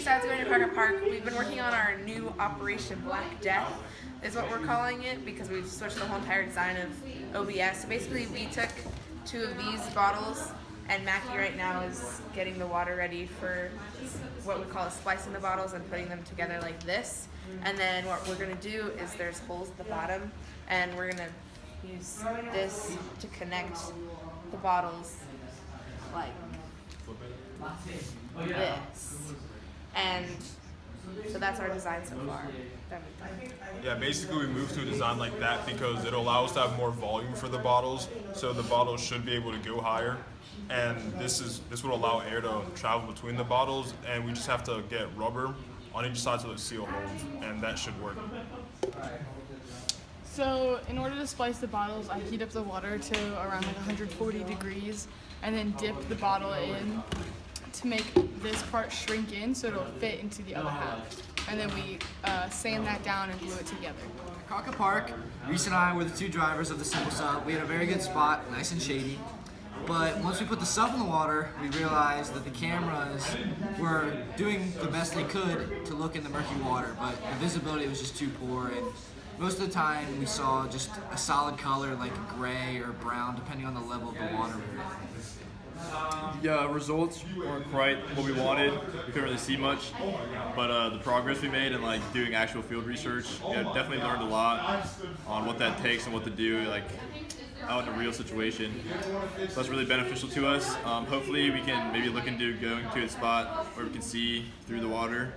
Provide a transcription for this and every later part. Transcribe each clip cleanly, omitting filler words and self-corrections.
besides going to Crockett Park, we've been working on our new Operation Black Death, is what we're calling it, because we've switched the whole entire design of OBS. So basically, we took 2 of these bottles, and Mackie right now is getting the water ready for what we call splicing the bottles and putting them together like this. And then what we're gonna do is there's holes at the bottom, and we're gonna use this to connect the bottles like this. And so that's our design so far. Yeah, basically we moved to a design like that because it'll allow us to have more volume for the bottles, so the bottles should be able to go higher. And this would allow air to travel between the bottles, and we just have to get rubber on each side so the seal holds, and that should work. So in order to splice the bottles, I heat up the water to around like 140 degrees and then dip the bottle in to make this part shrink in so it'll fit into the other half. And then we sand that down and glue it together. At Crockett Park, Reese and I were the 2 drivers of the simple sub. We had a very good spot, nice and shady. But once we put the sub in the water, we realized that the cameras were doing the best they could to look in the murky water, but the visibility was just too poor, and most of the time we saw just a solid color like gray or brown, depending on the level of the water we were in. Yeah, results weren't quite what we wanted. We couldn't really see much, but the progress we made in like doing actual field research, definitely learned a lot on what that takes and what to do like out in a real situation. So that's really beneficial to us. Hopefully we can maybe look into going to a spot where we can see through the water,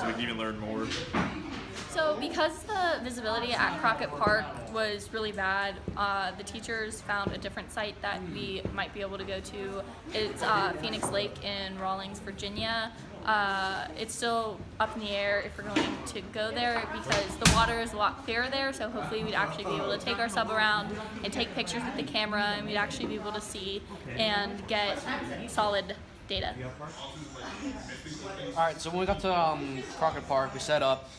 so we can even learn more. So because the visibility at Crockett Park was really bad, the teachers found a different site that we might be able to go to. It's Phoenix Lake in Rawlings, Virginia. It's still up in the air if we're going to go there because the water is a lot clearer there, so hopefully we'd actually be able to take our sub around and take pictures with the camera, and we'd actually be able to see and get solid data. Alright, so when we got to Crockett Park, we set up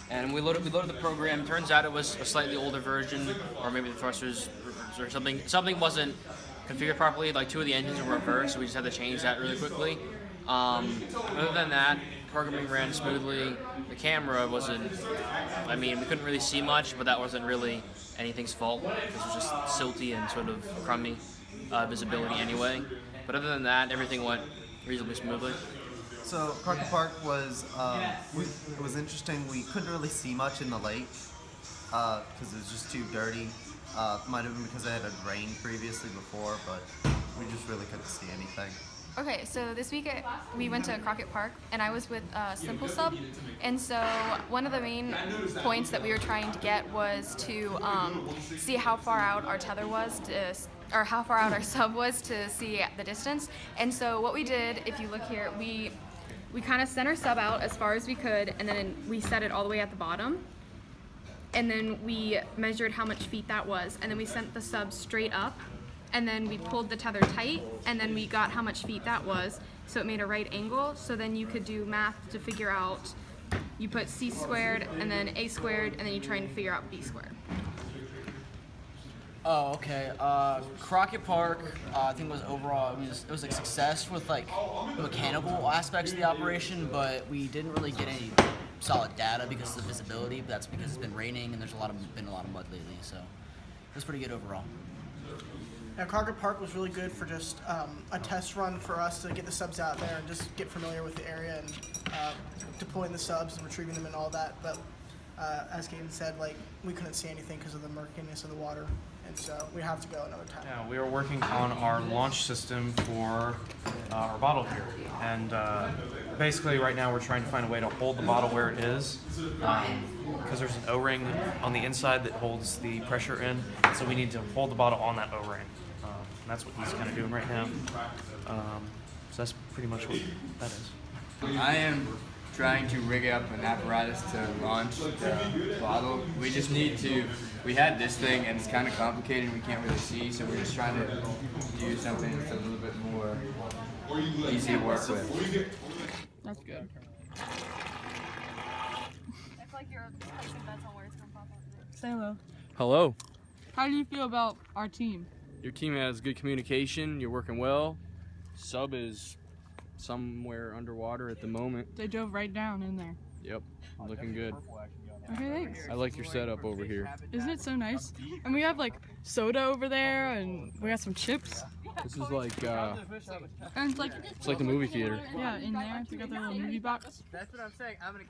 and we loaded the program. Turns out it was a slightly older version, or maybe the thrusters or something wasn't configured properly. Like 2 of the engines were reversed, so we just had to change that really quickly. Other than that, programming ran smoothly. The camera wasn't, I mean, we couldn't really see much, but that wasn't really anything's fault because it was just silty and sort of crummy visibility anyway. But other than that, everything went reasonably smoothly. So Crockett Park was it was interesting. We couldn't really see much in the lake because it was just too dirty. Might have been because it had rained previously before, but we just really couldn't see anything. Okay, so this week we went to Crockett Park, and I was with Simple Sub, and so one of the main points that we were trying to get was to see how far out our tether was, or how far out our sub was to see the distance. And so what we did, if you look here, we kind of sent our sub out as far as we could, and then we set it all the way at the bottom. And then we measured how much feet that was, and then we sent the sub straight up, and then we pulled the tether tight, and then we got how much feet that was, so it made a right angle. So then you could do math to figure out, you put c squared and then a squared, and then you try and figure out b squared. Oh, okay. Crockett Park, I think was overall it was a success with like the mechanical aspects of the operation, but we didn't really get any solid data because of the visibility. But that's because it's been raining and there's been a lot of mud lately, so it was pretty good overall. Yeah, Crockett Park was really good for just a test run for us to get the subs out there and just get familiar with the area and deploying the subs and retrieving them and all that. But as Caden said, like we couldn't see anything because of the murkiness of the water, and so we have to go another time. Yeah, we were working on our launch system for our bottle here, and basically right now we're trying to find a way to hold the bottle where it is, because there's an O-ring on the inside that holds the pressure in, so we need to hold the bottle on that O-ring. And that's what he's kind of doing right now. So that's pretty much what that is. I am trying to rig up an apparatus to launch the bottle. We just need to, we had this thing and it's kind of complicated, we can't really see, so we're just trying to do something that's a little bit more easy to work with. That's good. I feel like you're placing bets on where it's going to pop up. Say hello. Hello. How do you feel about our team? Your team has good communication. You're working well. Sub is somewhere underwater at the moment. They dove right down in there. Yep, looking good. Okay, thanks. I like your setup over here. Isn't it so nice? And we have like soda over there, and we got some chips. This is like And it's like the movie theater. yeah, in there. We got the little movie box. That's what I'm saying. I'm gonna